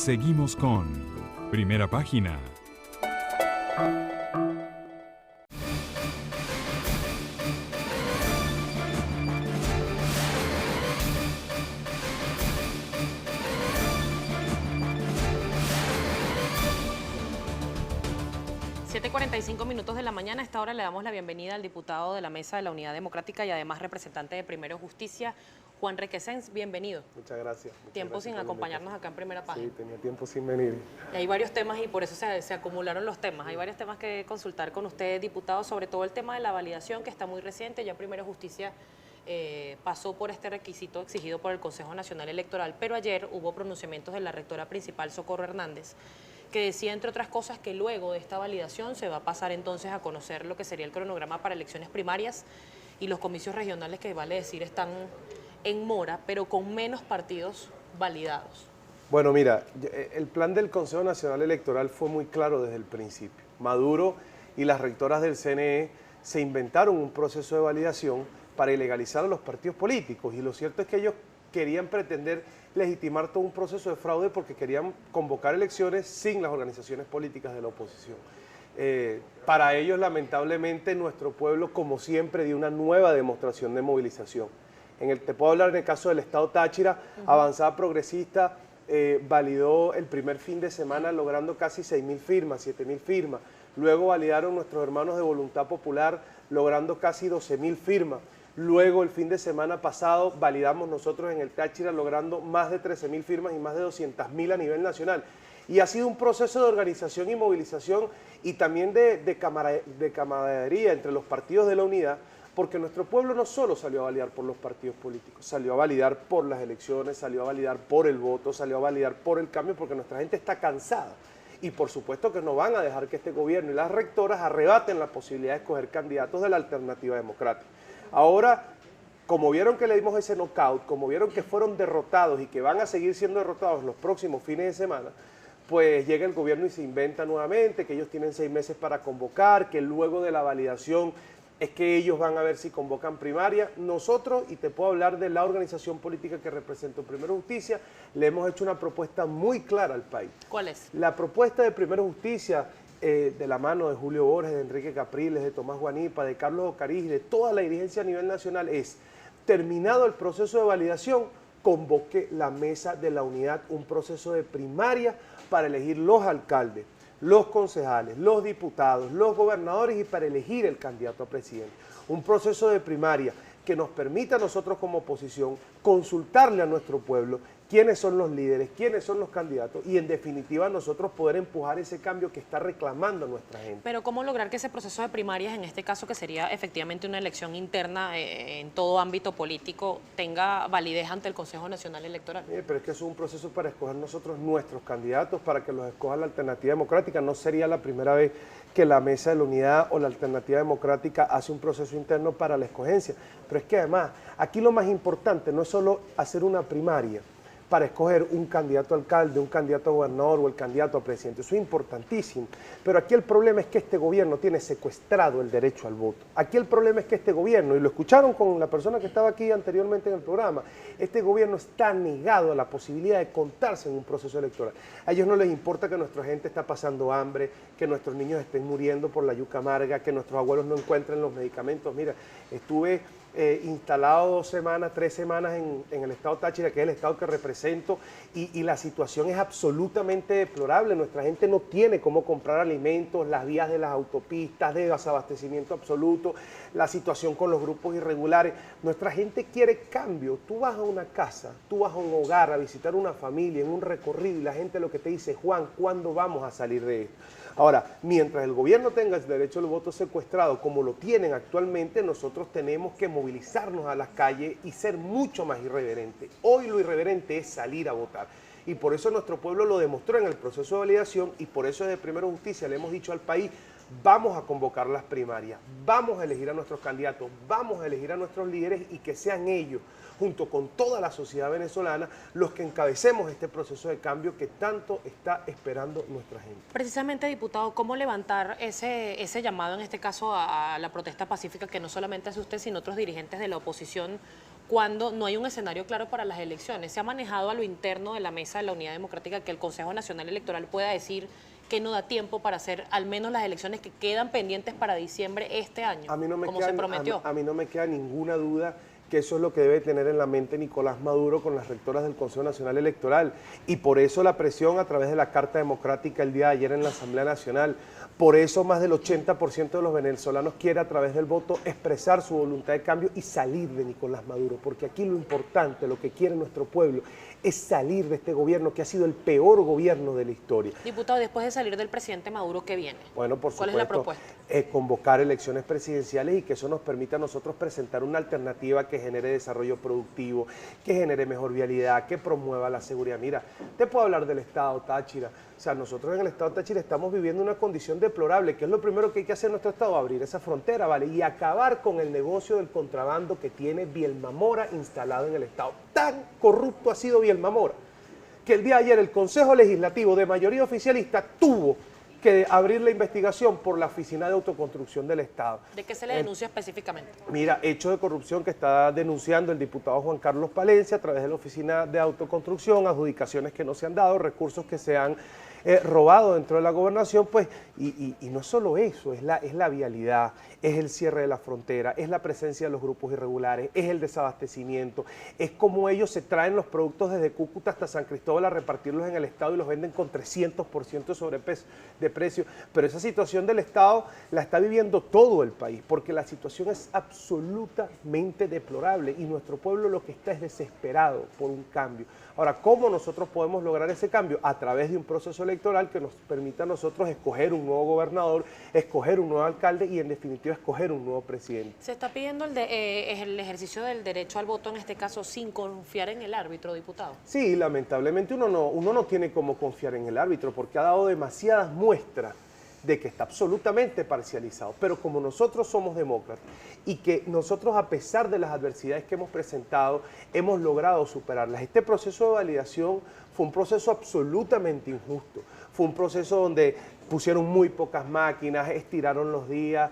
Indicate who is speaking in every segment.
Speaker 1: Seguimos con Primera Página.
Speaker 2: Minutos de la mañana. A esta hora le damos la bienvenida al diputado de la Mesa de la Unidad Democrática y además representante de Primero Justicia, Juan Requesens. Bienvenido.
Speaker 3: Muchas gracias.
Speaker 2: Tiempo sin acompañarnos acá en Primera Página.
Speaker 3: Sí, tenía tiempo sin venir.
Speaker 2: Y hay varios temas y por eso se acumularon los temas. Hay varios temas que consultar con usted, diputado, sobre todo el tema de la validación, que está muy reciente. Ya Primero Justicia pasó por este requisito exigido por el Consejo Nacional Electoral, pero ayer hubo pronunciamientos de la rectora principal, Socorro Hernández, que decía, entre otras cosas, que luego de esta validación se va a pasar entonces a conocer lo que sería el cronograma para elecciones primarias y los comicios regionales, que vale decir están en mora, pero con menos partidos validados.
Speaker 3: Bueno, mira, el plan del Consejo Nacional Electoral fue muy claro desde el principio. Maduro y las rectoras del CNE se inventaron un proceso de validación para ilegalizar a los partidos políticos, y lo cierto es que ellos querían pretender legitimar todo un proceso de fraude porque querían convocar elecciones sin las organizaciones políticas de la oposición. Para ellos, lamentablemente, nuestro pueblo, como siempre, dio una nueva demostración de movilización. Te puedo hablar en el caso del Estado Táchira. Avanzada Progresista validó el primer fin de semana logrando casi 6.000 firmas, 7.000 firmas. Luego validaron nuestros hermanos de Voluntad Popular logrando casi 12.000 firmas. Luego, el fin de semana pasado, validamos nosotros en el Táchira logrando más de 13.000 firmas y más de 200.000 a nivel nacional. Y ha sido un proceso de organización y movilización y también de camaradería entre los partidos de la unidad, porque nuestro pueblo no solo salió a validar por los partidos políticos, salió a validar por las elecciones, salió a validar por el voto, salió a validar por el cambio, porque nuestra gente está cansada. Y por supuesto que no van a dejar que este gobierno y las rectoras arrebaten la posibilidad de escoger candidatos de la alternativa democrática. Ahora, como vieron que le dimos ese knockout, como vieron que fueron derrotados y que van a seguir siendo derrotados en los próximos fines de semana, pues llega el gobierno y se inventa nuevamente que ellos tienen 6 meses para convocar, que luego de la validación es que ellos van a ver si convocan primaria. Nosotros, y te puedo hablar de la organización política que represento Primero Justicia, le hemos hecho una propuesta muy clara al país.
Speaker 2: ¿Cuál es?
Speaker 3: La propuesta de Primero Justicia, de la mano de Julio Borges, de Enrique Capriles, de Tomás Guanipa, de Carlos Ocariz y de toda la dirigencia a nivel nacional, es, terminado el proceso de validación, convoque la Mesa de la Unidad un proceso de primaria para elegir los alcaldes, los concejales, los diputados, los gobernadores y para elegir el candidato a presidente. Un proceso de primaria que nos permita a nosotros como oposición consultarle a nuestro pueblo quiénes son los líderes, quiénes son los candidatos y en definitiva nosotros poder empujar ese cambio que está reclamando nuestra gente.
Speaker 2: Pero ¿cómo lograr que ese proceso de primarias, en este caso que sería efectivamente una elección interna en todo ámbito político, tenga validez ante el Consejo Nacional Electoral?
Speaker 3: Pero es que eso es un proceso para escoger nosotros nuestros candidatos, para que los escoja la Alternativa Democrática. No sería la primera vez que la Mesa de la Unidad o la Alternativa Democrática hace un proceso interno para la escogencia. Pero es que además, aquí lo más importante no es solo hacer una primaria para escoger un candidato a alcalde, un candidato a gobernador o el candidato a presidente. Eso es importantísimo. Pero aquí el problema es que este gobierno tiene secuestrado el derecho al voto. Aquí el problema es que este gobierno, y lo escucharon con la persona que estaba aquí anteriormente en el programa, este gobierno está negado a la posibilidad de contarse en un proceso electoral. A ellos no les importa que nuestra gente está pasando hambre, que nuestros niños estén muriendo por la yuca amarga, que nuestros abuelos no encuentren los medicamentos. Mira, estuve instalado 2 semanas, 3 semanas en el estado Táchira, que es el estado que represento, y la situación es absolutamente deplorable. Nuestra gente no tiene cómo comprar alimentos, las vías de las autopistas, de desabastecimiento absoluto, la situación con los grupos irregulares. Nuestra gente quiere cambio. Tú vas a una casa, tú vas a un hogar a visitar una familia en un recorrido y la gente lo que te dice, Juan, ¿cuándo vamos a salir de esto? Ahora, mientras el gobierno tenga el derecho al voto secuestrado como lo tienen actualmente, nosotros tenemos que movilizarnos a las calles y ser mucho más irreverentes. Hoy lo irreverente es salir a votar. Y por eso nuestro pueblo lo demostró en el proceso de validación y por eso desde Primero Justicia le hemos dicho al país, vamos a convocar las primarias, vamos a elegir a nuestros candidatos, vamos a elegir a nuestros líderes y que sean ellos, junto con toda la sociedad venezolana, los que encabecemos este proceso de cambio que tanto está esperando nuestra gente.
Speaker 2: Precisamente, diputado, ¿cómo levantar ese llamado, en este caso, a la protesta pacífica que no solamente hace usted, sino otros dirigentes de la oposición, cuando no hay un escenario claro para las elecciones. ¿Se ha manejado a lo interno de la Mesa de la Unidad Democrática que el Consejo Nacional Electoral pueda decir que no da tiempo para hacer al menos las elecciones que quedan pendientes para diciembre este año, como se prometió?
Speaker 3: A mí no me queda ninguna duda que eso es lo que debe tener en la mente Nicolás Maduro con las rectoras del Consejo Nacional Electoral. Y por eso la presión a través de la Carta Democrática el día de ayer en la Asamblea Nacional. Por eso más del 80% de los venezolanos quiere a través del voto expresar su voluntad de cambio y salir de Nicolás Maduro. Porque aquí lo importante, lo que quiere nuestro pueblo, es salir de este gobierno que ha sido el peor gobierno de la historia.
Speaker 2: Diputado, después de salir del presidente Maduro, ¿qué viene?
Speaker 3: Bueno, por
Speaker 2: ¿Cuál
Speaker 3: supuesto,
Speaker 2: es la propuesta?
Speaker 3: Convocar elecciones presidenciales y que eso nos permita a nosotros presentar una alternativa que genere desarrollo productivo, que genere mejor vialidad, que promueva la seguridad. Mira, te puedo hablar del Estado Táchira. O sea, nosotros en el Estado Táchira estamos viviendo una condición deplorable, que es lo primero que hay que hacer en nuestro Estado, abrir esa frontera, ¿vale? Y acabar con el negocio del contrabando que tiene Bielma Mora instalado en el Estado. Tan corrupto ha sido Bielma Mora, que el día de ayer el Consejo Legislativo de mayoría oficialista tuvo que abrir la investigación por la Oficina de Autoconstrucción del Estado.
Speaker 2: ¿De qué se le denuncia específicamente?
Speaker 3: Mira, hechos de corrupción que está denunciando el diputado Juan Carlos Palencia a través de la Oficina de Autoconstrucción, adjudicaciones que no se han dado, recursos que se han robado dentro de la gobernación, pues, y no solo eso, es la vialidad, es el cierre de la frontera, es la presencia de los grupos irregulares, es el desabastecimiento, es como ellos se traen los productos desde Cúcuta hasta San Cristóbal a repartirlos en el Estado y los venden con 300% de sobrepeso de precio. Pero esa situación del Estado la está viviendo todo el país, porque la situación es absolutamente deplorable y nuestro pueblo lo que está es desesperado por un cambio. Ahora, ¿cómo nosotros podemos lograr ese cambio? A través de un proceso electoral que nos permita a nosotros escoger un nuevo gobernador, escoger un nuevo alcalde y en definitiva escoger un nuevo presidente.
Speaker 2: Se está pidiendo el ejercicio del derecho al voto, en este caso, sin confiar en el árbitro, diputado.
Speaker 3: Sí, lamentablemente uno no tiene cómo confiar en el árbitro porque ha dado demasiadas muestras de que está absolutamente parcializado, pero como nosotros somos demócratas y que nosotros a pesar de las adversidades que hemos presentado, hemos logrado superarlas. Este proceso de validación fue un proceso absolutamente injusto, fue un proceso donde pusieron muy pocas máquinas, estiraron los días,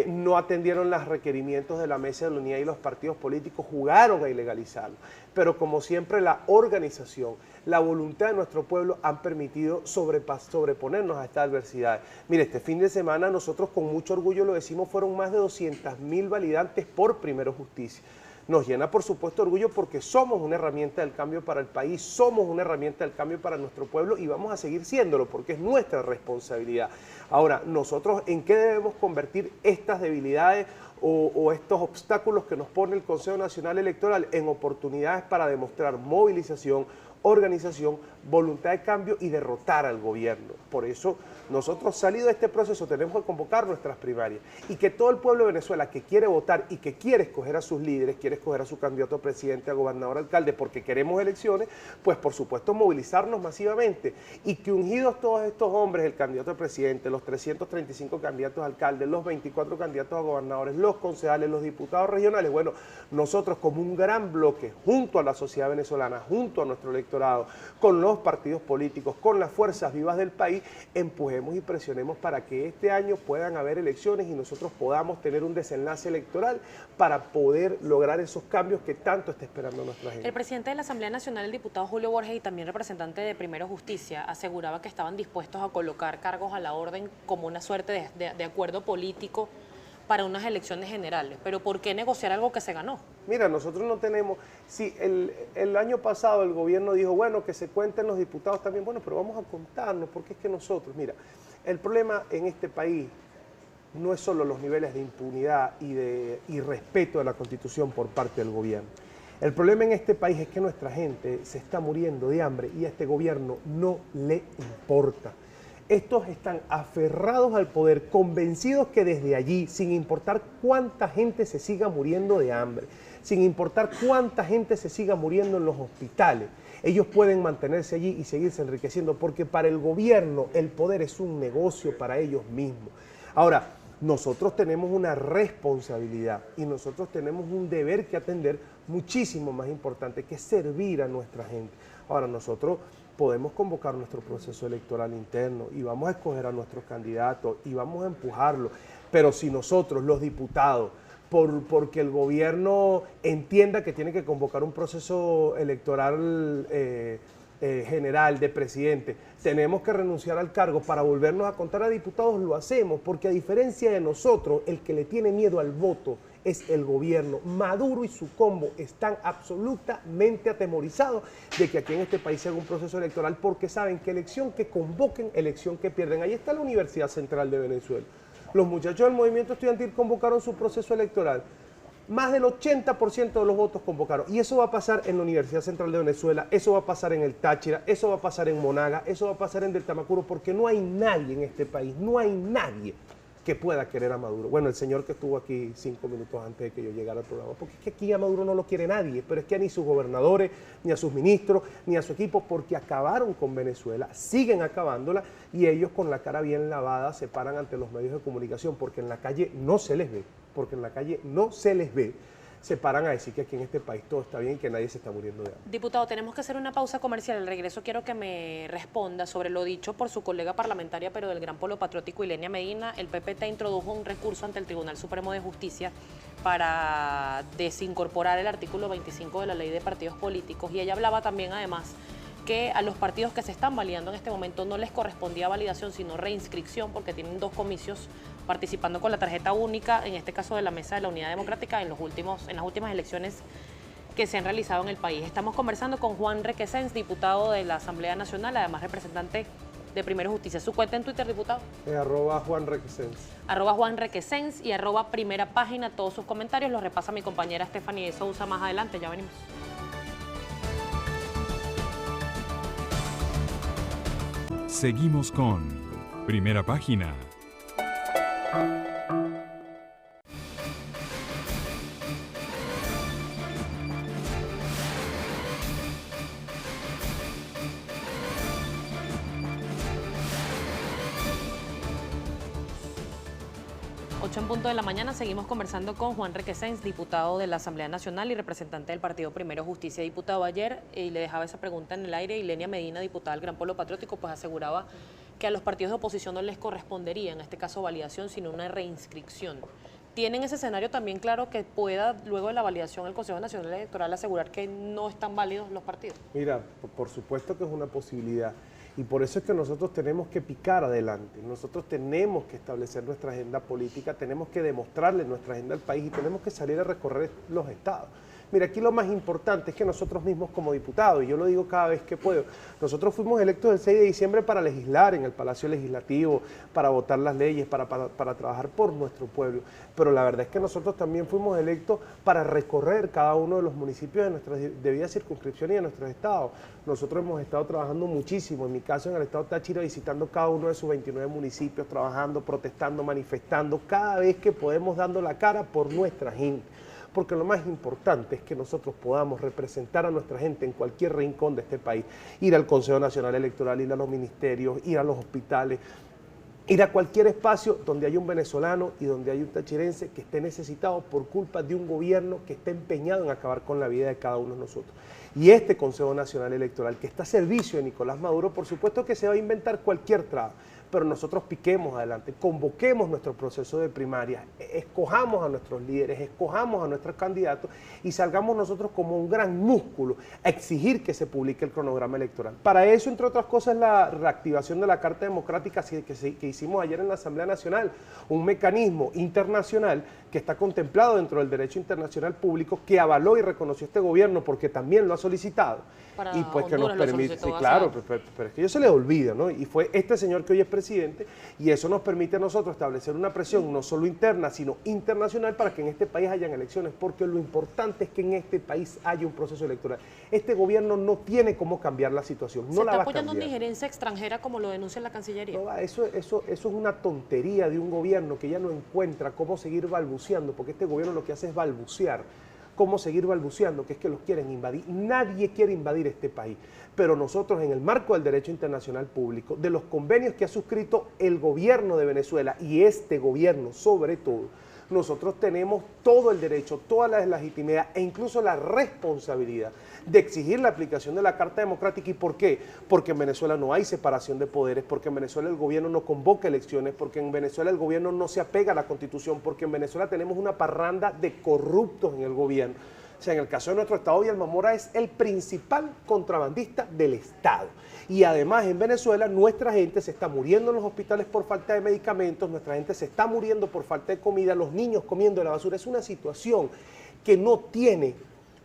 Speaker 3: no atendieron los requerimientos de la Mesa de la Unidad y los partidos políticos jugaron a ilegalizarlo. Pero como siempre la organización, la voluntad de nuestro pueblo han permitido sobreponernos a estas adversidades. Mire, este fin de semana nosotros con mucho orgullo lo decimos, fueron más de 200.000 validantes por Primero Justicia. Nos llena, por supuesto, orgullo porque somos una herramienta del cambio para el país, somos una herramienta del cambio para nuestro pueblo y vamos a seguir siéndolo porque es nuestra responsabilidad. Ahora, nosotros, ¿en qué debemos convertir estas debilidades o estos obstáculos que nos pone el Consejo Nacional Electoral? En oportunidades para demostrar movilización, organización, voluntad de cambio y derrotar al gobierno. Por eso nosotros, salido de este proceso, tenemos que convocar nuestras primarias y que todo el pueblo de Venezuela que quiere votar y que quiere escoger a sus líderes, quiere escoger a su candidato a presidente, a gobernador, alcalde, porque queremos elecciones, pues por supuesto movilizarnos masivamente y que ungidos todos estos hombres, el candidato a presidente, los 335 candidatos a alcalde, los 24 candidatos a gobernadores, los concejales, los diputados regionales, bueno, nosotros como un gran bloque, junto a la sociedad venezolana, junto a nuestro electorado, con los partidos políticos, con las fuerzas vivas del país, empujemos y presionemos para que este año puedan haber elecciones y nosotros podamos tener un desenlace electoral para poder lograr esos cambios que tanto está esperando nuestra gente.
Speaker 2: El presidente de la Asamblea Nacional, el diputado Julio Borges, y también representante de Primero Justicia, aseguraba que estaban dispuestos a colocar cargos a la orden como una suerte de acuerdo político para unas elecciones generales. Pero ¿por qué negociar algo que se ganó?
Speaker 3: Mira, nosotros no tenemos, si el año pasado el gobierno dijo, bueno, que se cuenten los diputados también, bueno, pero vamos a contarnos, porque es que nosotros, mira, el problema en este país no es solo los niveles de impunidad y respeto de la Constitución por parte del gobierno. El problema en este país es que nuestra gente se está muriendo de hambre y a este gobierno no le importa. Estos están aferrados al poder, convencidos que desde allí, sin importar cuánta gente se siga muriendo de hambre, sin importar cuánta gente se siga muriendo en los hospitales, ellos pueden mantenerse allí y seguirse enriqueciendo, porque para el gobierno el poder es un negocio para ellos mismos. Ahora, nosotros tenemos una responsabilidad y nosotros tenemos un deber que atender muchísimo más importante, que es servir a nuestra gente. Ahora, nosotros podemos convocar nuestro proceso electoral interno y vamos a escoger a nuestros candidatos y vamos a empujarlo, pero si nosotros, los diputados, porque el gobierno entienda que tiene que convocar un proceso electoral general de presidente, tenemos que renunciar al cargo para volvernos a contar a diputados, lo hacemos, porque a diferencia de nosotros, el que le tiene miedo al voto es el gobierno. Maduro y su combo están absolutamente atemorizados de que aquí en este país se haga un proceso electoral, porque saben que elección que convoquen, elección que pierden. Ahí está la Universidad Central de Venezuela. Los muchachos del movimiento estudiantil convocaron su proceso electoral. Más del 80% de los votos convocaron. Y eso va a pasar en la Universidad Central de Venezuela, eso va a pasar en el Táchira, eso va a pasar en Monaga, eso va a pasar en Deltamacuro, porque no hay nadie en este país, no hay nadie que pueda querer a Maduro. Bueno, el señor que estuvo aquí 5 minutos antes de que yo llegara al programa, porque es que aquí a Maduro no lo quiere nadie, pero es que ni sus gobernadores, ni a sus ministros, ni a su equipo, porque acabaron con Venezuela, siguen acabándola, y ellos con la cara bien lavada se paran ante los medios de comunicación, porque en la calle no se les ve, se paran a decir que aquí en este país todo está bien y que nadie se está muriendo de hambre.
Speaker 2: Diputado, tenemos que hacer una pausa comercial. Al regreso quiero que me responda sobre lo dicho por su colega parlamentaria, pero del Gran Polo Patriótico, Ilenia Medina. El PPT introdujo un recurso ante el Tribunal Supremo de Justicia para desincorporar el artículo 25 de la Ley de Partidos Políticos, y ella hablaba también, además, que a los partidos que se están validando en este momento no les correspondía validación, sino reinscripción, porque tienen 2 comicios participando con la tarjeta única, en este caso de la Mesa de la Unidad Democrática, en las últimas elecciones que se han realizado en el país. Estamos conversando con Juan Requesens, diputado de la Asamblea Nacional, además representante de Primero Justicia. ¿Su cuenta en Twitter, diputado?
Speaker 3: @Juan Requesens.
Speaker 2: @Juan Requesens y @Primera Página. Todos sus comentarios los repasa mi compañera Stephanie de Sousa más adelante. Ya venimos.
Speaker 1: Seguimos con Primera Página.
Speaker 2: En punto de la mañana seguimos conversando con Juan Requesens, diputado de la Asamblea Nacional y representante del partido Primero Justicia. Diputado, ayer, y le dejaba esa pregunta en el aire, Ilenia Medina, diputada del Gran Polo Patriótico, pues aseguraba que a los partidos de oposición no les correspondería, en este caso, validación, sino una reinscripción. ¿Tienen ese escenario también claro que pueda, luego de la validación, el Consejo Nacional Electoral asegurar que no están válidos los partidos?
Speaker 3: Mira, por supuesto que es una posibilidad. Y por eso es que nosotros tenemos que picar adelante, nosotros tenemos que establecer nuestra agenda política, tenemos que demostrarle nuestra agenda al país y tenemos que salir a recorrer los estados. Mira, aquí lo más importante es que nosotros mismos como diputados, y yo lo digo cada vez que puedo, nosotros fuimos electos el 6 de diciembre para legislar en el Palacio Legislativo, para votar las leyes, para trabajar por nuestro pueblo, pero la verdad es que nosotros también fuimos electos para recorrer cada uno de los municipios de nuestra debida circunscripción y de nuestros estados. Nosotros hemos estado trabajando muchísimo, en mi caso en el estado Táchira, visitando cada uno de sus 29 municipios, trabajando, protestando, manifestando, cada vez que podemos dando la cara por nuestra gente. Porque lo más importante es que nosotros podamos representar a nuestra gente en cualquier rincón de este país, ir al Consejo Nacional Electoral, ir a los ministerios, ir a los hospitales, ir a cualquier espacio donde haya un venezolano y donde haya un tachirense que esté necesitado por culpa de un gobierno que esté empeñado en acabar con la vida de cada uno de nosotros. Y este Consejo Nacional Electoral, que está a servicio de Nicolás Maduro, por supuesto que se va a inventar cualquier traba, pero nosotros piquemos adelante, convoquemos nuestro proceso de primaria, escojamos a nuestros líderes, escojamos a nuestros candidatos y salgamos nosotros como un gran músculo a exigir que se publique el cronograma electoral. Para eso, entre otras cosas, la reactivación de la Carta Democrática que hicimos ayer en la Asamblea Nacional, un mecanismo internacional que está contemplado dentro del derecho internacional público, que avaló y reconoció este gobierno porque también lo ha solicitado.
Speaker 2: Para
Speaker 3: y pues que nos permite, sí,
Speaker 2: claro,
Speaker 3: claro, pero es que ellos se les olvida, ¿no? Y fue este señor que hoy es presidente, y eso nos permite a nosotros establecer una presión no solo interna, sino internacional para que en este país hayan elecciones, porque lo importante es que en este país haya un proceso electoral. Este gobierno no tiene cómo cambiar la situación, no la va a cambiar.
Speaker 2: ¿Se está apoyando una injerencia extranjera como lo denuncia la Cancillería?
Speaker 3: No, eso es una tontería de un gobierno que ya no encuentra cómo seguir balbuceando, porque este gobierno lo que hace es balbucear. Cómo seguir balbuceando, que es que los quieren invadir. Nadie quiere invadir este país, pero nosotros en el marco del derecho internacional público, de los convenios que ha suscrito el gobierno de Venezuela y este gobierno sobre todo, nosotros tenemos todo el derecho, toda la legitimidad e incluso la responsabilidad de exigir la aplicación de la Carta Democrática. ¿Y por qué? Porque en Venezuela no hay separación de poderes, porque en Venezuela el gobierno no convoca elecciones, porque en Venezuela el gobierno no se apega a la Constitución, porque en Venezuela tenemos una parranda de corruptos en el gobierno. O sea, en el caso de nuestro estado, Villalba Mora es el principal contrabandista del estado. Y además en Venezuela nuestra gente se está muriendo en los hospitales por falta de medicamentos, nuestra gente se está muriendo por falta de comida, los niños comiendo de la basura. Es una situación que no tiene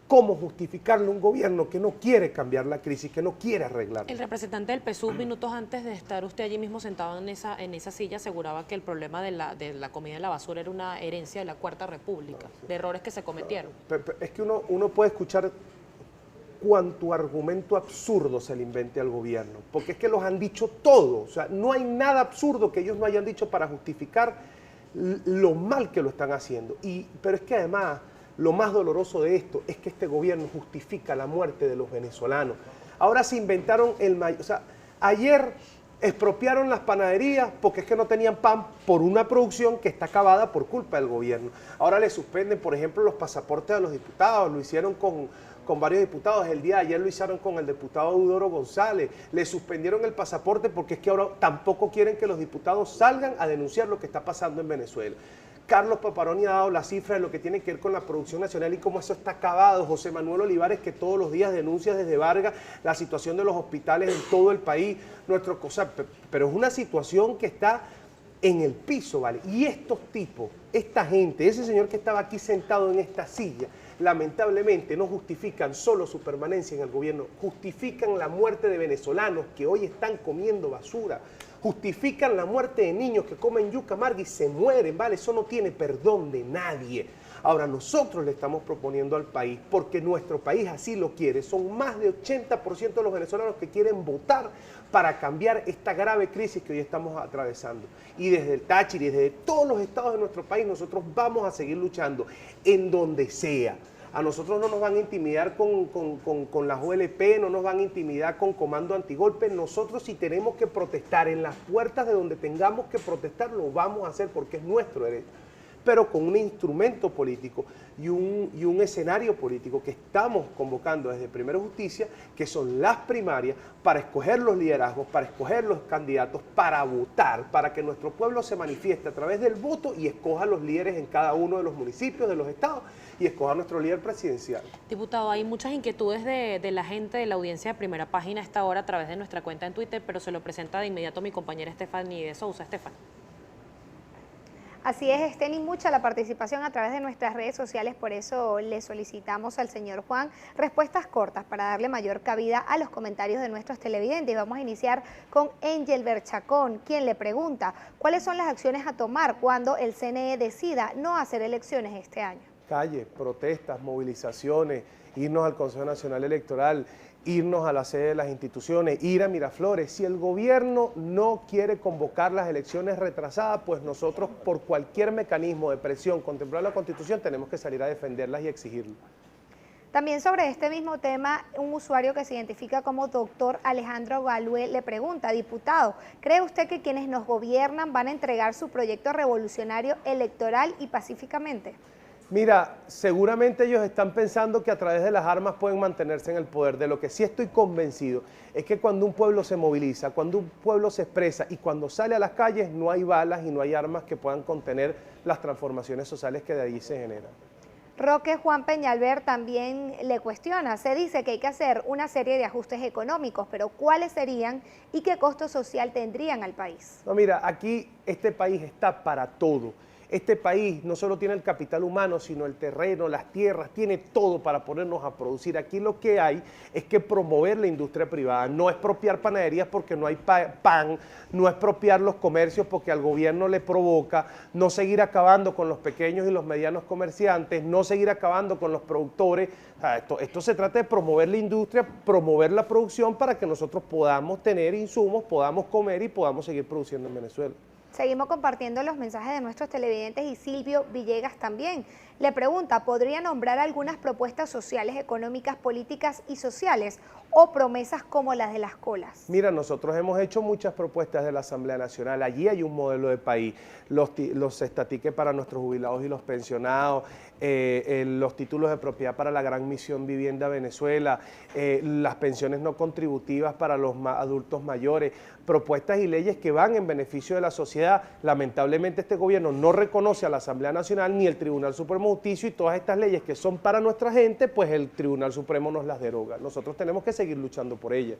Speaker 3: cómo justificarle a un gobierno que no quiere cambiar la crisis, que no quiere arreglarla.
Speaker 2: El representante del PSUV, minutos antes de estar usted allí mismo sentado en esa silla, aseguraba que el problema de la comida en la basura era una herencia de la Cuarta República, de errores que se cometieron.
Speaker 3: Es que uno puede escuchar cuánto argumento absurdo se le invente al gobierno, porque es que los han dicho todo, o sea, no hay nada absurdo que ellos no hayan dicho para justificar lo mal que lo están haciendo. Pero es que además, lo más doloroso de esto es que este gobierno justifica la muerte de los venezolanos. Ahora se inventaron o sea, ayer expropiaron las panaderías porque es que no tenían pan por una producción que está acabada por culpa del gobierno. Ahora le suspenden, por ejemplo, los pasaportes a los diputados, lo hicieron con varios diputados, el día de ayer lo hicieron con el diputado Eudoro González, le suspendieron el pasaporte porque es que ahora tampoco quieren que los diputados salgan a denunciar lo que está pasando en Venezuela. Carlos Paparoni ha dado la cifra de lo que tiene que ver con la producción nacional y cómo eso está acabado. José Manuel Olivares, que todos los días denuncia desde Vargas la situación de los hospitales en todo el país. Pero es una situación que está en el piso, ¿vale? Y estos tipos, esta gente, ese señor que estaba aquí sentado en esta silla, lamentablemente no justifican solo su permanencia en el gobierno, justifican la muerte de venezolanos que hoy están comiendo basura, justifican la muerte de niños que comen yuca amarga y se mueren, ¿vale? Eso no tiene perdón de nadie. Ahora nosotros le estamos proponiendo al país, porque nuestro país así lo quiere, son más de 80% de los venezolanos que quieren votar para cambiar esta grave crisis que hoy estamos atravesando. Y desde el Táchira y desde todos los estados de nuestro país nosotros vamos a seguir luchando en donde sea. A nosotros no nos van a intimidar con las OLP, no nos van a intimidar con comando antigolpe. Nosotros si tenemos que protestar en las puertas de donde tengamos que protestar, lo vamos a hacer porque es nuestro derecho. Pero con un instrumento político y un escenario político que estamos convocando desde Primero Justicia, que son las primarias, para escoger los liderazgos, para escoger los candidatos, para votar, para que nuestro pueblo se manifieste a través del voto y escoja los líderes en cada uno de los municipios, de los estados, y escoja nuestro líder presidencial.
Speaker 2: Diputado, hay muchas inquietudes de la gente de la audiencia de Primera Página a esta hora a través de nuestra cuenta en Twitter, pero se lo presenta de inmediato mi compañera Estefanía de Sousa. Estefan.
Speaker 4: Así es, Estén, y mucha la participación a través de nuestras redes sociales, por eso le solicitamos al señor Juan respuestas cortas para darle mayor cabida a los comentarios de nuestros televidentes. Vamos a iniciar con Angel Berchacón, quien le pregunta cuáles son las acciones a tomar cuando el CNE decida no hacer elecciones este año.
Speaker 3: Calles, protestas, movilizaciones, irnos al Consejo Nacional Electoral, irnos a la sede de las instituciones, ir a Miraflores. Si el gobierno no quiere convocar las elecciones retrasadas, pues nosotros por cualquier mecanismo de presión contemplado en la Constitución tenemos que salir a defenderlas y exigirlo.
Speaker 4: También sobre este mismo tema, un usuario que se identifica como doctor Alejandro Galué le pregunta, diputado, ¿cree usted que quienes nos gobiernan van a entregar su proyecto revolucionario electoral y pacíficamente?
Speaker 3: Mira, seguramente ellos están pensando que a través de las armas pueden mantenerse en el poder. De lo que sí estoy convencido es que cuando un pueblo se moviliza, cuando un pueblo se expresa y cuando sale a las calles, no hay balas y no hay armas que puedan contener las transformaciones sociales que de allí se generan.
Speaker 4: Roque Juan Peñalver también le cuestiona, se dice que hay que hacer una serie de ajustes económicos, pero ¿cuáles serían y qué costo social tendrían al país?
Speaker 3: No, mira, aquí este país está para todo. Este país no solo tiene el capital humano, sino el terreno, las tierras, tiene todo para ponernos a producir. Aquí lo que hay es que promover la industria privada, no expropiar panaderías porque no hay pan, no expropiar los comercios porque al gobierno le provoca, no seguir acabando con los pequeños y los medianos comerciantes, no seguir acabando con los productores. Esto se trata de promover la industria, promover la producción para que nosotros podamos tener insumos, podamos comer y podamos seguir produciendo en Venezuela.
Speaker 4: Seguimos compartiendo los mensajes de nuestros televidentes y Silvio Villegas también. Le pregunta, ¿podría nombrar algunas propuestas sociales, económicas, políticas y sociales o promesas como las de las colas?
Speaker 3: Mira, nosotros hemos hecho muchas propuestas de la Asamblea Nacional. Allí hay un modelo de país, los estatiques para nuestros jubilados y los pensionados, los títulos de propiedad para la Gran Misión Vivienda Venezuela, las pensiones no contributivas para los adultos mayores, propuestas y leyes que van en beneficio de la sociedad. Lamentablemente este gobierno no reconoce a la Asamblea Nacional ni el Tribunal Supremo de Justicia, y todas estas leyes que son para nuestra gente, pues el Tribunal Supremo nos las deroga. Nosotros tenemos que seguir luchando por ellas.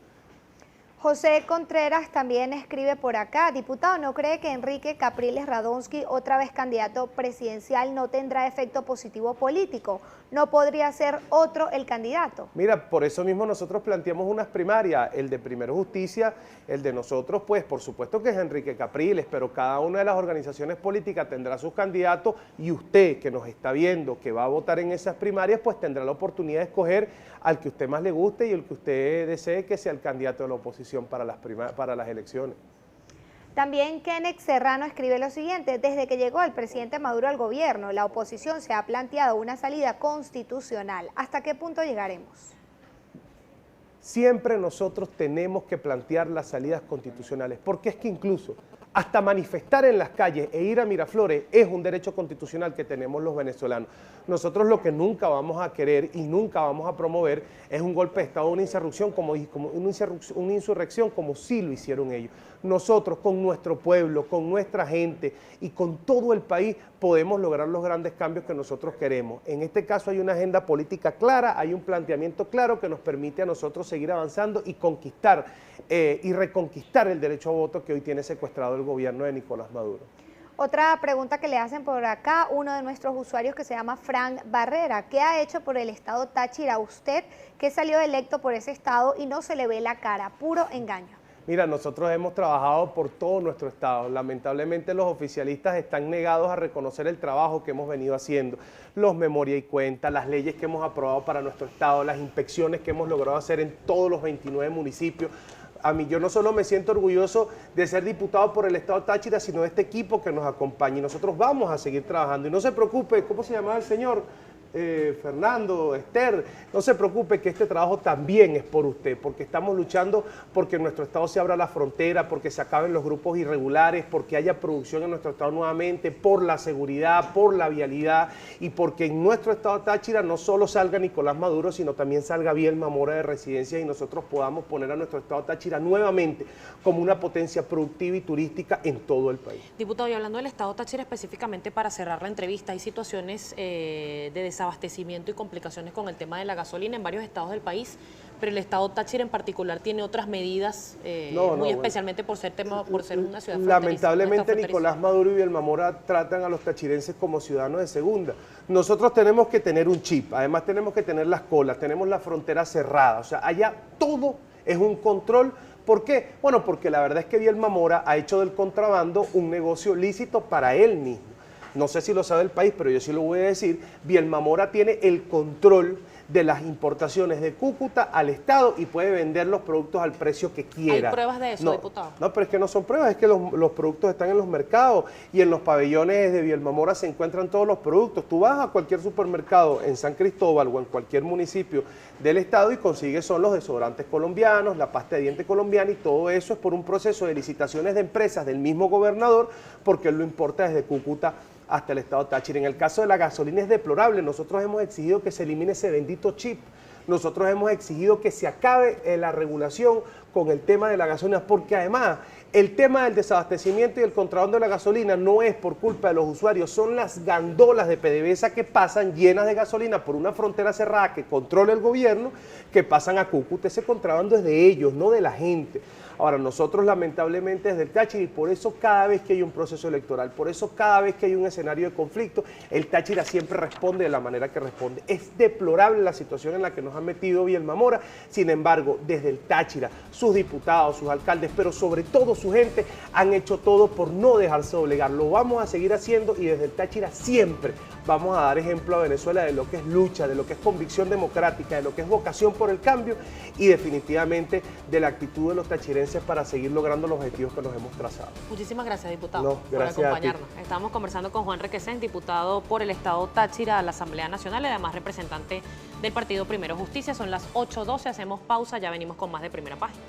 Speaker 4: José Contreras también escribe por acá: diputado, ¿no cree que Enrique Capriles Radonsky, otra vez candidato presidencial, no tendrá efecto positivo político? ¿No podría ser otro el candidato?
Speaker 3: Mira, por eso mismo nosotros planteamos unas primarias, el de Primero Justicia, el de nosotros, pues por supuesto que es Enrique Capriles, pero cada una de las organizaciones políticas tendrá sus candidatos, y usted que nos está viendo, que va a votar en esas primarias, pues tendrá la oportunidad de escoger al que usted más le guste y el que usted desee que sea el candidato de la oposición para las elecciones.
Speaker 4: También Kenneth Serrano escribe lo siguiente: desde que llegó el presidente Maduro al gobierno, la oposición se ha planteado una salida constitucional. ¿Hasta qué punto llegaremos?
Speaker 3: Siempre nosotros tenemos que plantear las salidas constitucionales, porque es que incluso hasta manifestar en las calles e ir a Miraflores es un derecho constitucional que tenemos los venezolanos. Nosotros lo que nunca vamos a querer y nunca vamos a promover es un golpe de Estado, una insurrección como sí lo hicieron ellos. Nosotros con nuestro pueblo, con nuestra gente y con todo el país podemos lograr los grandes cambios que nosotros queremos. En este caso hay una agenda política clara, hay un planteamiento claro que nos permite a nosotros seguir avanzando y conquistar y reconquistar el derecho a voto que hoy tiene secuestrado el gobierno de Nicolás Maduro.
Speaker 4: Otra pregunta que le hacen por acá, uno de nuestros usuarios, que se llama Frank Barrera: ¿qué ha hecho por el estado Táchira usted, que salió electo por ese estado y no se le ve la cara? Puro engaño.
Speaker 3: Mira, nosotros hemos trabajado por todo nuestro estado. Lamentablemente los oficialistas están negados a reconocer el trabajo que hemos venido haciendo. Los memoria y cuenta, las leyes que hemos aprobado para nuestro estado, las inspecciones que hemos logrado hacer en todos los 29 municipios. A mí, yo no solo me siento orgulloso de ser diputado por el estado Táchira, sino de este equipo que nos acompaña, y nosotros vamos a seguir trabajando. Y no se preocupe, ¿cómo se llamaba el señor? Fernando, Esther, no se preocupe, que este trabajo también es por usted, porque estamos luchando porque en nuestro estado se abra la frontera, porque se acaben los grupos irregulares, porque haya producción en nuestro estado nuevamente, por la seguridad, por la vialidad, y porque en nuestro estado Táchira no solo salga Nicolás Maduro, sino también salga Vielma Mora de Residencias, y nosotros podamos poner a nuestro estado Táchira nuevamente como una potencia productiva y turística en todo el país.
Speaker 2: Diputado, y hablando del estado Táchira específicamente, para cerrar la entrevista, hay situaciones de desabastecimiento y complicaciones con el tema de la gasolina en varios estados del país, pero el estado Táchira en particular tiene otras medidas, especialmente por ser una ciudad fronteriza.
Speaker 3: Lamentablemente Nicolás Maduro y Vielma Mora tratan a los tachirenses como ciudadanos de segunda. Nosotros tenemos que tener un chip, además tenemos que tener las colas, tenemos la frontera cerrada, o sea, allá todo es un control. ¿Por qué? Bueno, porque la verdad es que Vielma Mora ha hecho del contrabando un negocio lícito para él mismo. No sé si lo sabe el país, pero yo sí lo voy a decir. Vielma Mora tiene el control de las importaciones de Cúcuta al Estado y puede vender los productos al precio que quiera.
Speaker 2: ¿Hay pruebas de eso, diputado?
Speaker 3: No, pero es que no son pruebas, es que los productos están en los mercados y en los pabellones de Vielma Mora se encuentran todos los productos. Tú vas a cualquier supermercado en San Cristóbal o en cualquier municipio del Estado y consigues son los desodorantes colombianos, la pasta de diente colombiana, y todo eso es por un proceso de licitaciones de empresas del mismo gobernador, porque él lo importa desde Cúcuta hasta el estado Táchira. En el caso de la gasolina es deplorable. Nosotros hemos exigido que se elimine ese bendito chip. Nosotros hemos exigido que se acabe la regulación con el tema de la gasolina, porque además el tema del desabastecimiento y el contrabando de la gasolina no es por culpa de los usuarios, son las gandolas de PDVSA que pasan llenas de gasolina por una frontera cerrada que controla el gobierno, que pasan a Cúcuta. Ese contrabando es de ellos, no de la gente. Ahora, nosotros lamentablemente desde el Táchira, y por eso cada vez que hay un proceso electoral, por eso cada vez que hay un escenario de conflicto, el Táchira siempre responde de la manera que responde. Es deplorable la situación en la que nos ha metido Vielma Mora. Sin embargo, desde el Táchira, sus diputados, sus alcaldes, pero sobre todo su gente, han hecho todo por no dejarse doblegar. Lo vamos a seguir haciendo, y desde el Táchira siempre vamos a dar ejemplo a Venezuela de lo que es lucha, de lo que es convicción democrática, de lo que es vocación por el cambio, y definitivamente de la actitud de los tachirenses experiencias para seguir logrando los objetivos que nos hemos trazado.
Speaker 2: Muchísimas gracias, diputado,
Speaker 3: No, gracias
Speaker 2: por
Speaker 3: a ti.
Speaker 2: acompañarnos. Estamos conversando con Juan Requesens, diputado por el Estado Táchira a la Asamblea Nacional y además representante del partido Primero Justicia. Son las 8:12, hacemos pausa, ya venimos con más de Primera Página.